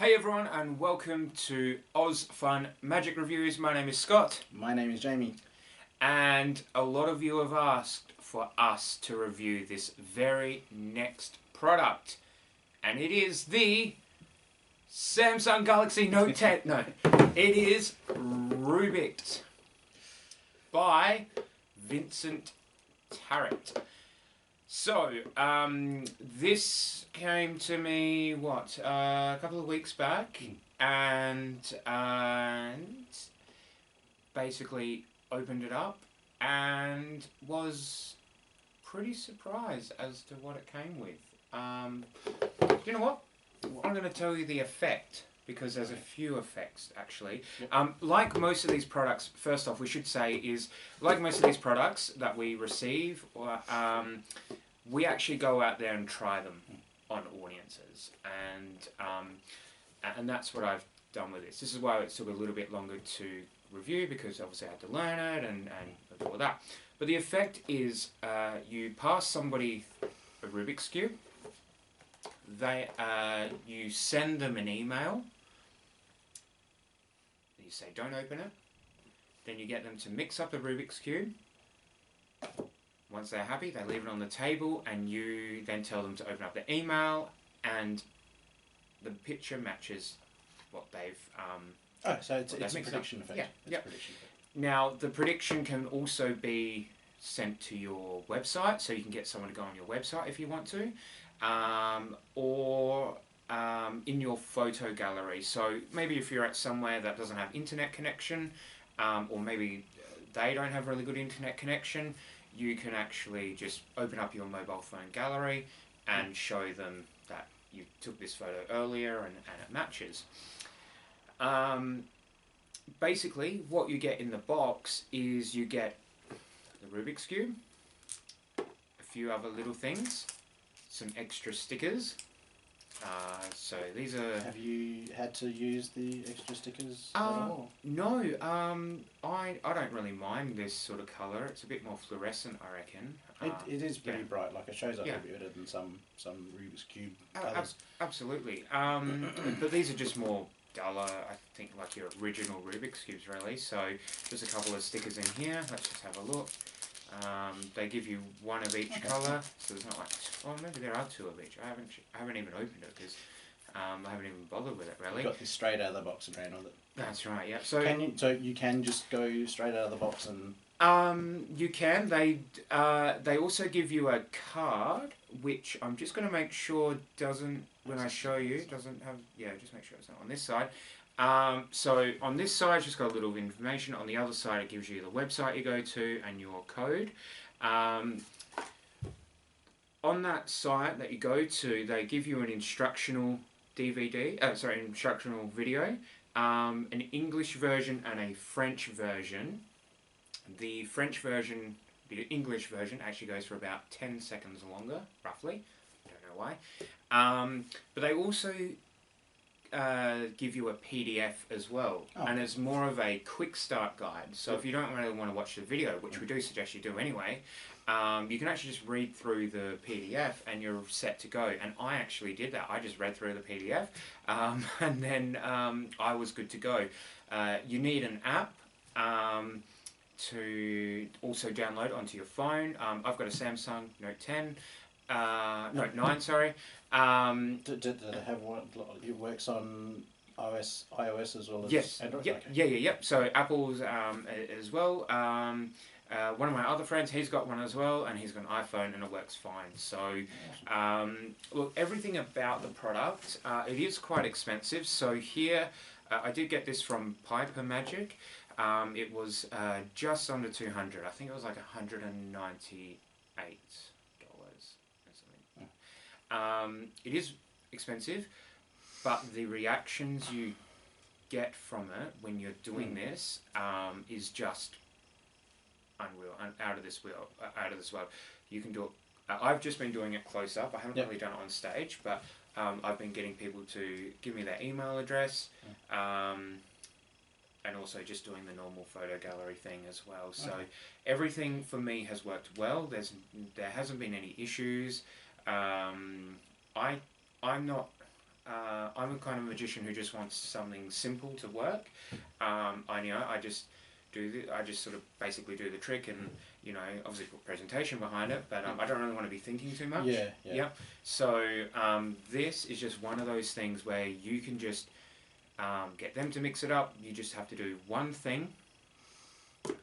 Hey everyone, and welcome to Oz Fun Magic Reviews. My name is Scott. My name is Jamie. And a lot of you have asked for us to review this very next product. And it is the Samsung Galaxy Note 10. No, it is Rubiked by Vincent Tarrant. So, this came to me, a couple of weeks back, and basically opened it up and was pretty surprised as to what it came with. You know what? I'm going to tell you the effect, because there's a few effects, actually. Yep. Like most of these products, first off, we should say is, like most of these products that we receive, we actually go out there and try them on audiences, and that's what I've done with this. This is why it took a little bit longer to review, because obviously I had to learn it and all that. But the effect is, you pass somebody a Rubik's Cube, you send them an email, you say don't open it, then you get them to mix up the Rubik's Cube. Once they're happy, they leave it on the table, and you then tell them to open up the email, and the picture matches what they've So it's a prediction effect. Yeah, it's yep. Prediction effect. Now, the prediction can also be sent to your website, so you can get someone to go on your website if you want to, or in your photo gallery. So maybe if you're at somewhere that doesn't have internet connection, or maybe they don't have really good internet connection, you can actually just open up your mobile phone gallery and show them that you took this photo earlier and it matches. Basically, what you get in the box is you get the Rubik's Cube, a few other little things, some extra stickers. So these are... Have you had to use the extra stickers at all? No, I don't really mind this sort of colour. It's a bit more fluorescent, I reckon. It is pretty bright. Like, it shows up Yeah. a bit better than some Rubik's Cube colours. Absolutely. But these are just more duller, I think, like your original Rubik's Cubes, really. So there's a couple of stickers in here. Let's just have a look. They give you one of each colour, so there's not like, well, maybe there are two of each. I haven't even opened it, because I haven't even bothered with it, really. You got this straight out of the box and ran with it. That's right. Yeah. So you can just go straight out of the box and... you can. They also give you a card, which I'm just going to make sure doesn't, when I show you, doesn't have, just make sure it's not on this side. So on this side, it's just got a little information. On the other side, it gives you the website you go to and your code. On that site that you go to, they give you an instructional instructional video, an English version and a French version. The English version actually goes for about 10 seconds longer, roughly. I don't know why. But they also give you a PDF as well, and it's more of a quick start guide. So if you don't really want to watch the video, which we do suggest you do anyway, you can actually just read through the PDF and you're set to go. And I actually did that. I just read through the PDF, and then I was good to go. You need an app to also download onto your phone. I've got a Samsung Note 9, sorry. Do they have one? It works on iOS as well as Android? Yep. Okay. Yeah. So Apple's as well. One of my other friends, he's got one as well, and he's got an iPhone, and it works fine. So, look, everything about the product, it is quite expensive. So here, I did get this from Piper Magic. It was just under $200. I think it was like $198. It is expensive, but the reactions you get from it when you're doing this is just unreal and out of this world. You can do it. I've just been doing it close up. I haven't really done it on stage, but I've been getting people to give me their email address, and also just doing the normal photo gallery thing as well. So everything for me has worked well. There hasn't been any issues. I'm not I'm a kind of magician who just wants something simple to work. I just I just sort of basically do the trick and obviously put presentation behind it, but I don't really want to be thinking too much. Yeah. So this is just one of those things where you can just get them to mix it up. You just have to do one thing, and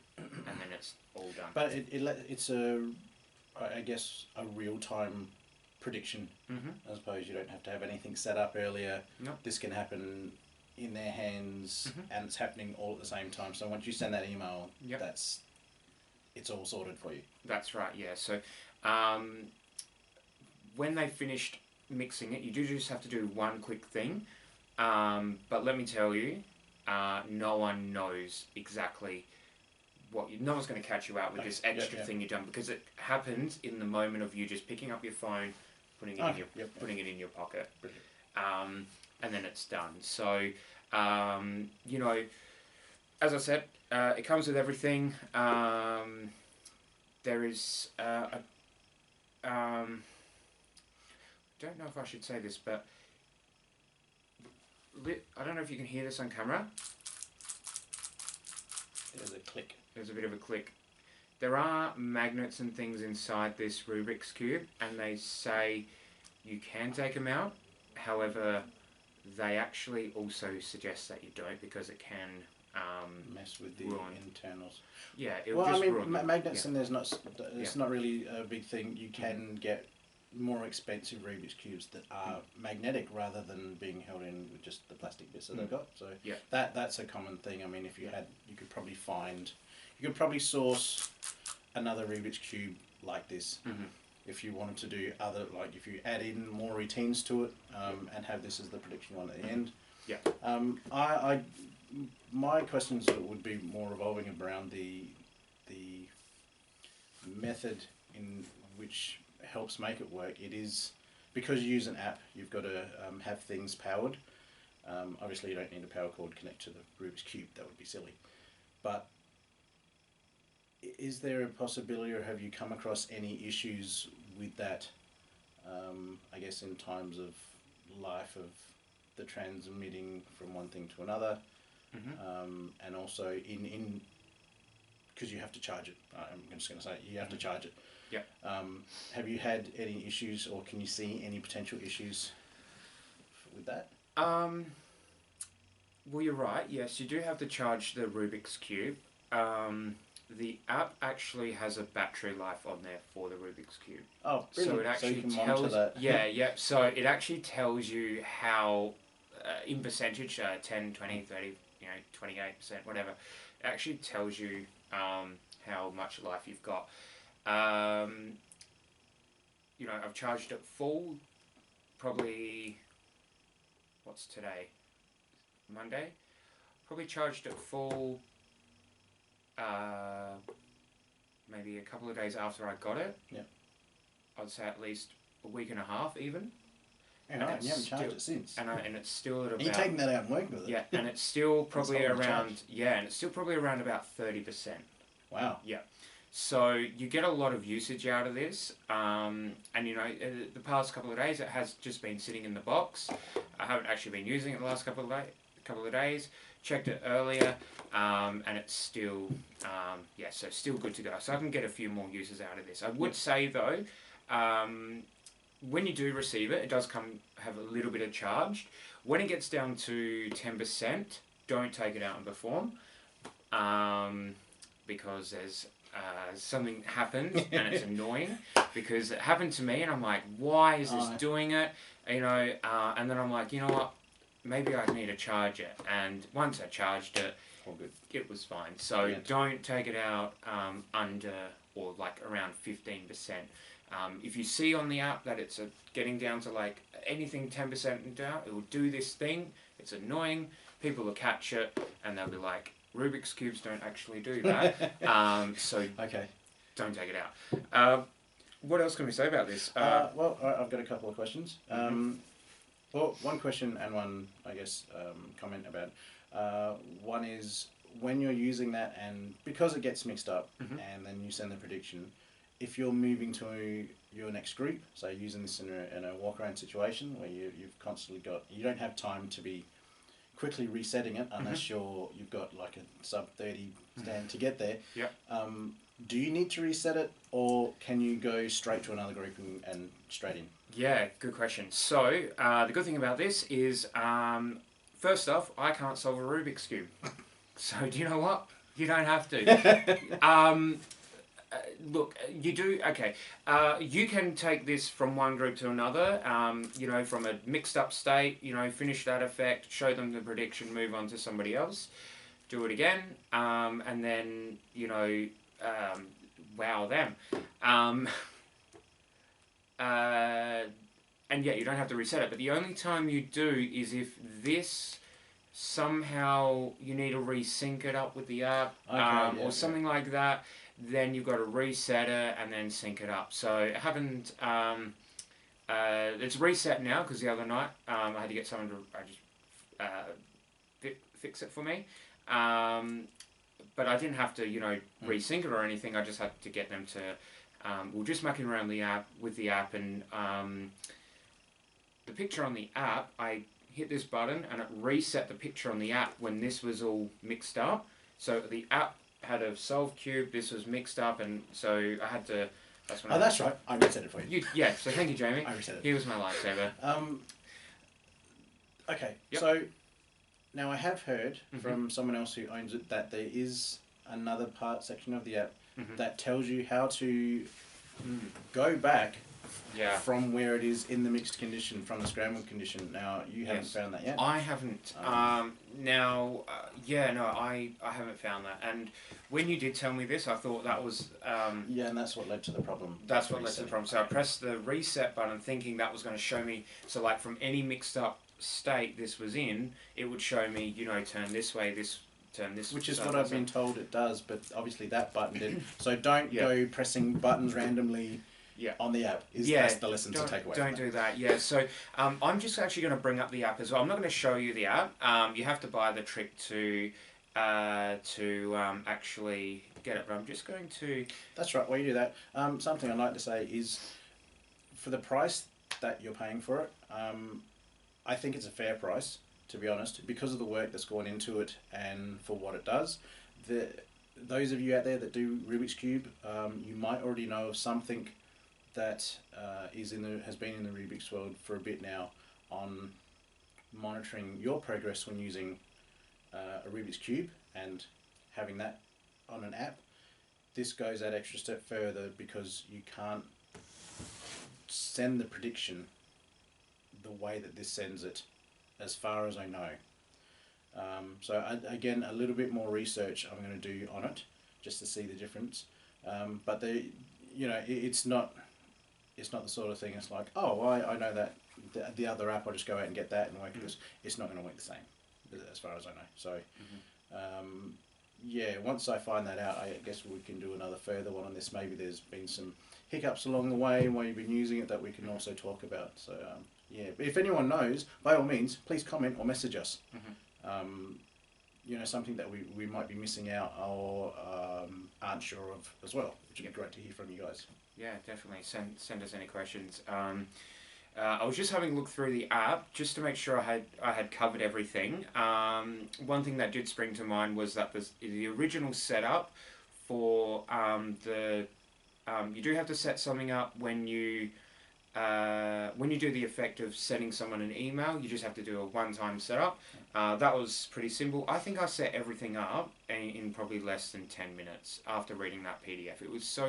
then it's all done. But it's I guess a real time prediction. I suppose you don't have to have anything set up earlier. Nope. This can happen in their hands, and it's happening all at the same time. So once you send that email, it's all sorted for you. That's right. Yeah. So when they finished mixing it, you do just have to do one quick thing. But let me tell you, no one knows exactly no one's going to catch you out with this extra thing you've done, because it happens in the moment of you just picking up your phone, putting it in your pocket, and then it's done. So as I said, it comes with everything. There is don't know if I should say this, but I don't know if you can hear this on camera. There's a click. There's a bit of a click. There are magnets and things inside this Rubik's Cube, and they say you can take them out. However, they actually also suggest that you don't, because it can mess with the internals. Yeah, magnets and there's not. It's not really a big thing. You can get more expensive Rubik's Cubes that are magnetic rather than being held in with just the plastic bits that they've got. So that's a common thing. I mean, if you had, you could probably source another Rubik's Cube like this. If you wanted to do other, like if you add in more routines to it, and have this as the prediction one at the end. My questions would be more revolving around the method in which helps make it work. It is because you use an app, you've got to have things powered. Obviously you don't need a power cord connect to the Rubik's Cube, that would be silly. But is there a possibility, or have you come across any issues with that, I guess in times of life, of the transmitting from one thing to another, and also in because you have to charge it. I'm just going to say you have to charge it. Have you had any issues, or can you see any potential issues with that? Well, you're right. Yes, you do have to charge the Rubik's Cube. The app actually has a battery life on there for the Rubik's Cube. Oh, brilliant. So it actually you can monitor that. Yeah. So it actually tells you how, in percentage, 10, 20, 30, 28%, whatever. It actually tells you how much life you've got. I've charged it full, probably, what's today? Monday? Probably charged it full maybe a couple of days after I got it. I'd say at least a week and a half even. And you haven't charged it since. And it's still at about... Are you taking that out and working with it? Yeah, and it's still probably around... Yeah, and it's still probably around about 30%. Wow. Yeah. So you get a lot of usage out of this, and the past couple of days it has just been sitting in the box. I haven't actually been using it the last couple of days. Checked it earlier, and it's still, so still good to go. So I can get a few more uses out of this. I would say though, when you do receive it, it does have a little bit of charge. When it gets down to 10%, don't take it out and perform, because there's something happened and it's annoying, because it happened to me and I'm like, why is this doing it? And then I'm like, you know what? Maybe I need to charge it. And once I charged it, it was fine. So don't take it out under or like around 15%. If you see on the app that it's getting down to like anything 10% down, it will do this thing. It's annoying. People will catch it and they'll be like, Rubik's Cubes don't actually do that. So don't take it out. What else can we say about this? Well, I've got a couple of questions. Well, one question and one, I guess, comment about. One is, when you're using that, and because it gets mixed up, and then you send the prediction, if you're moving to your next group, so using this in a walk around situation where you've constantly you don't have time to be quickly resetting it unless you've got like a sub 30 stand to get there. Yeah. Do you need to reset it, or can you go straight to another group and straight in? Yeah, good question. So the good thing about this is, first off, I can't solve a Rubik's Cube. So do you know what? You don't have to. Look, you do, okay. You can take this from one group to another, from a mixed up state, finish that effect, show them the prediction, move on to somebody else, do it again, and then, wow them. And yeah, you don't have to reset it, but the only time you do is if this somehow you need to resync it up with the app, or something like that. Then you've got to reset it and then sync it up. So it happened. It's reset now because the other night I had to get someone to fix it for me. But I didn't have to, resync it or anything. I just had to get them to. We were just mucking around with the app, and the picture on the app. I hit this button and it reset the picture on the app when this was all mixed up. So the app had a solved cube, this was mixed up, and so I had to. That's right. I reset it for you. Yeah. So thank you, Jamie. I reset it. He was my lifesaver. Okay. Yep. So now I have heard from someone else who owns it that there is another section of the app that tells you how to go back from where it is in the mixed condition, from the scrambled condition. Now, you haven't found that yet? I haven't. I haven't found that. And when you did tell me this, I thought that was... yeah, and that's what led to the problem. That's what led to the problem. So I pressed the reset button thinking that was going to show me... So, like, from any mixed up state this was in, it would show me, turn this way, turn this... Which is what I've been told it does, but obviously that button didn't. So don't go pressing buttons randomly... on the app. That's the lesson to take away. Don't do that. Yeah. So I'm just actually going to bring up the app as well. I'm not going to show you the app. You have to buy the trick to actually get it. But I'm just going to. That's right. While you do that, something I'd like to say is, for the price that you're paying for it, I think it's a fair price, to be honest, because of the work that's gone into it and for what it does. Those of you out there that do Rubik's Cube, you might already know of something that has been in the Rubik's world for a bit now on monitoring your progress when using a Rubik's Cube and having that on an app. This goes that extra step further because you can't send the prediction the way that this sends it, as far as I know. Again, a little bit more research I'm going to do on it just to see the difference. But it's not the sort of thing. It's like, I know that the other app. I'll just go out and get that and work with this. It's not going to work the same, as far as I know. So, once I find that out, I guess we can do another further one on this. Maybe there's been some hiccups along the way while you've been using it that we can also talk about. So, but if anyone knows, by all means, please comment or message us. Something that we might be missing out or aren't sure of as well, which would be great to hear from you guys. Yeah, definitely. Send us any questions. I was just having a look through the app just to make sure I had covered everything. One thing that did spring to mind was that the original setup for you do have to set something up when you do the effect of sending someone an email. You just have to do a one-time setup. That was pretty simple. I think I set everything up in probably less than 10 minutes after reading that PDF. It was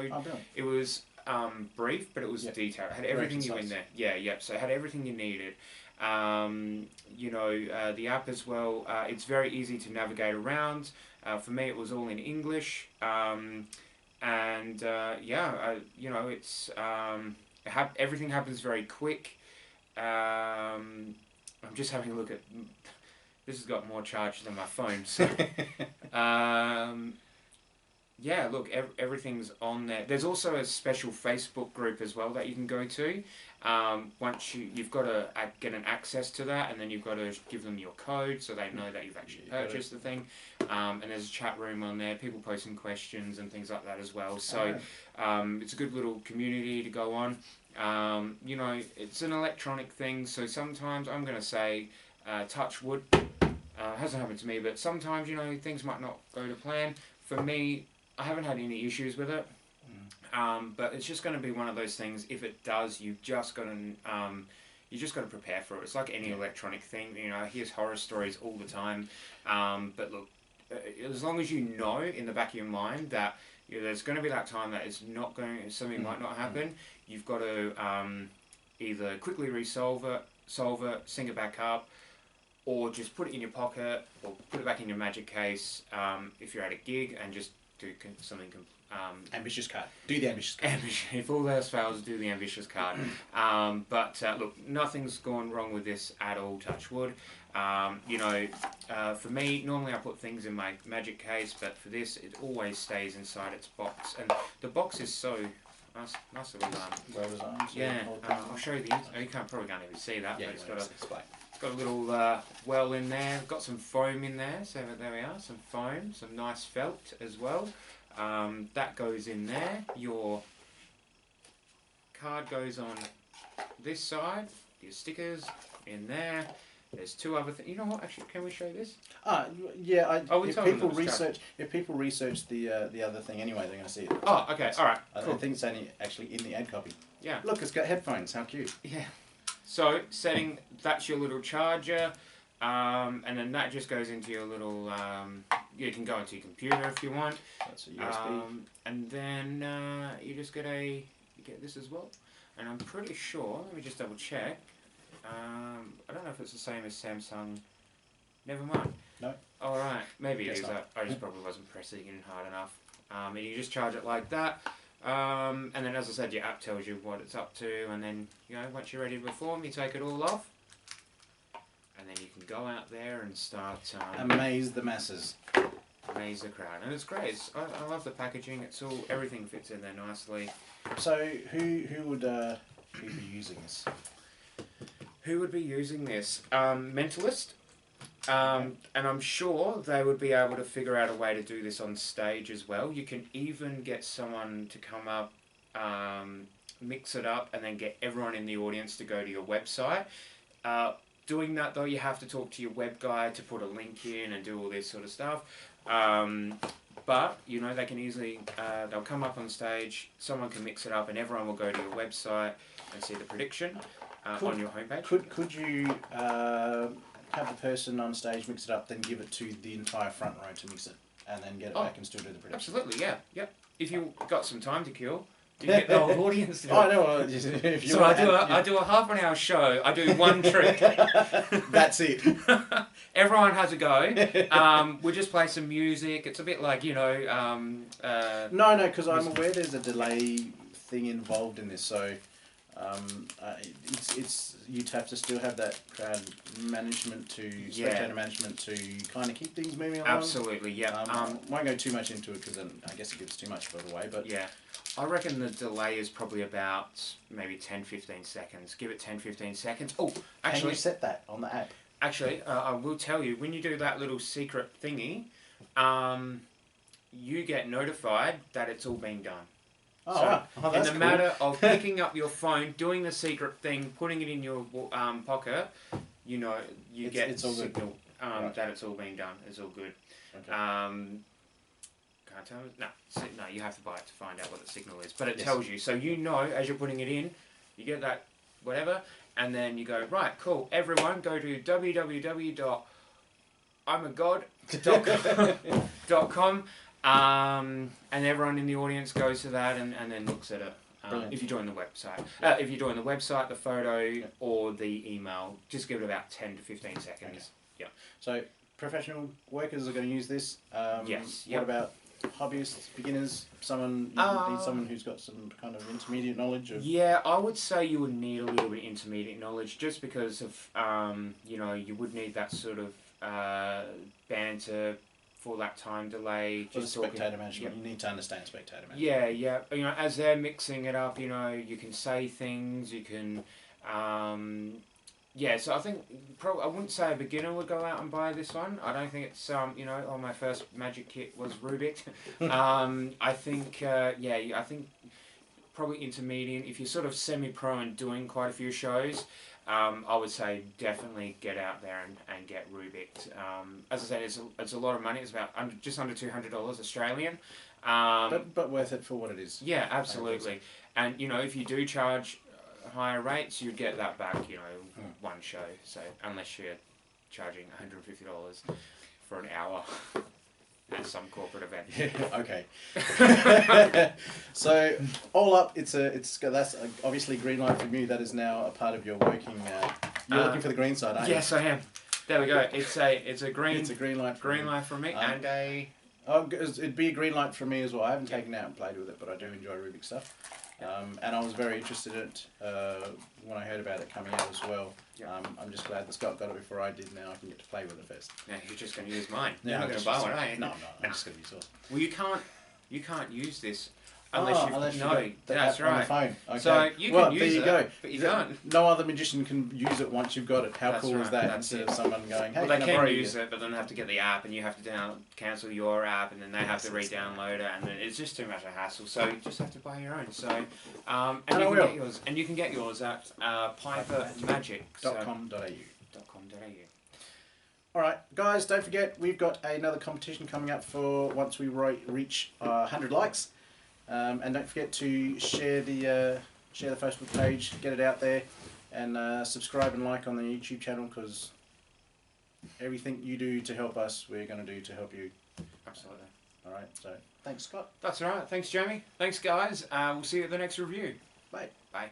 it was brief, but it was detailed. It had everything you in there. So it had everything you needed. The app as well, it's very easy to navigate around. For me, it was all in English. It's... everything happens very quick. I'm just having a look at... This has got more charge than my phone. So, everything's on there. There's also a special Facebook group as well that you can go to. Once you've got to get an access to that, and then you've got to give them your code so they know that you've actually purchased the thing. and there's a chat room on there, people posting questions and things like that as well. So it's a good little community to go on. You know, it's an electronic thing, so sometimes I'm going to say, touch wood, hasn't happened to me, but sometimes, you know, things might not go to plan. For me, I haven't had any issues with it, but it's just going to be one of those things. If it does, you've just got to prepare for it. It's like any electronic thing. You know, I hear horror stories all the time, but look, as long as you know in the back of your mind that, you know, there's going to be that time that it's not going, something might not happen. You've got to either quickly solve it, sync it back up, or just put it in your pocket, or put it back in your magic case if you're at a gig, and just do something. Ambitious card. Do the ambitious card. If all else fails, do the ambitious card. But look, nothing's gone wrong with this at all, touch wood. You know, for me, normally I put things in my magic case, but for this, it always stays inside its box. And the box is so nicely well designed. So yeah, I'll show you the. You probably can't even see that, yeah, but it's got a little well in there. Got some foam in there, so there we are. Some foam, some nice felt as well. That goes in there. Your card goes on this side. Your stickers in there. There's two other things. You know what? Actually, can we show this? Yeah. If people research the other thing anyway, they're going to see it. Oh, okay. All right. Cool. I think it's only actually in the ad copy. Yeah. Look, it's got headphones. How cute. Yeah. So setting, that's your little charger, and then that just goes into your little. You can go into your computer if you want. That's a USB. And then you just get you get this as well. And I'm pretty sure. Let me just double check. I don't know if it's the same as Samsung. Never mind. No. All right. Maybe it is. Not. I just probably wasn't pressing it hard enough. And you just charge it like that. And then, as I said, your app tells you what it's up to. And then, you know, once you're ready to perform, you take it all off. And then you can go out there and start... amaze the masses. Amaze the crowd. And it's great. I love the packaging. It's all... Everything fits in there nicely. So, who would be using this? Who would be using this? Mentalist. And I'm sure they would be able to figure out a way to do this on stage as well. You can even get someone to come up, mix it up, and then get everyone in the audience to go to your website. Doing that, though, you have to talk to your web guy to put a link in and do all this sort of stuff. But, you know, they can easily, they'll come up on stage, someone can mix it up, and everyone will go to your website and see the prediction on your homepage. Could you have the person on stage mix it up, then give it to the entire front row to mix it, and then get it back and still do the prediction? Absolutely, yeah. Yep. If you've got some time to kill, you get the whole audience to do it. I know. If you so I do a half an hour show. I do one trick. That's it. Everyone has a go. We just play some music. It's a bit like, you know... no, because I'm aware there's a delay thing involved in this, so... it's you'd have to still have that crowd management spectator management to kind of keep things moving along. Absolutely, yeah. Won't go too much into it because then I guess it gives too much further away. But yeah, I reckon the delay is probably about maybe 10-15 seconds. Give it 10-15 seconds. Oh, actually, can you set that on the app? Actually, I will tell you, when you do that little secret thingy, you get notified that it's all been done. Oh, so, wow. in the matter of picking up your phone, doing the secret thing, putting it in your pocket, you know, get it's all signal right. that it's all been done. It's all good. Okay. Can't tell? No, you have to buy it to find out what the signal is. But it tells you. So you know, as you're putting it in, you get that whatever, and then you go, right, cool, everyone, go to www.imagod.com. And everyone in the audience goes to that and then looks at it. If you join the website. If you join the website, the photo, or the email, just give it about 10 to 15 seconds. Okay. Yeah. So, professional workers are going to use this. Yes. What about hobbyists, beginners? Someone needs someone who's got some kind of intermediate knowledge of... Yeah, I would say you would need a little bit of intermediate knowledge just because of, you know, you would need that sort of banter for that time delay. Just spectator management. You need to understand spectator management. Yeah. You know, as they're mixing it up, you know, you can say things, you can, Yeah, so I think probably I wouldn't say a beginner would go out and buy this one. I don't think it's you know, oh, my first magic kit was Rubiked. I think yeah, I think probably intermediate. If you're sort of semi-pro and doing quite a few shows, I would say definitely get out there and get Rubiked. As I said, it's a lot of money. It's about just under $200 Australian. But worth it for what it is. Yeah, absolutely. And you know, if you do charge higher rates, you'd get that back. You know, one show. So unless you're charging $150 for an hour at some corporate event. Yeah, okay. So all up, that's obviously green light from you. That is now a part of your working. You're looking for the green side, aren't you? Yes, I am. There we go. It's a green. It's a green light. Green light from me and a. Oh, it'd be a green light for me as well. I haven't taken it out and played with it, but I do enjoy Rubik's stuff. And I was very interested in it when I heard about it coming out as well. I'm just glad that Scott got it before I did. Now I can get to play with it first. Now you're just going to use mine. No, You're not going to buy one, are you? No, I'm just going to use yours. Well, you can't use this unless you know. That's right. On the phone. Okay. So you can use there you it, go. But you can't. No other magician can use it once you've got it. How cool is that? That's Instead of someone going, hey, well, they can use it, but then they have to get the app, and you have to cancel your app, and then they have to re-download it, and then it's just too much a hassle. So you just have to buy your own. So and you can get yours, and you can get yours at pipermagic.com.au. All right, guys, don't forget we've got another competition coming up for once we reach 100 likes, and don't forget to share the Facebook page, get it out there, and subscribe and like on the YouTube channel, because everything you do to help us, we're going to do to help you. Absolutely. All right, so thanks, Scott. That's all right. Thanks, Jamie. Thanks, guys. We'll see you at the next review. Bye. Bye.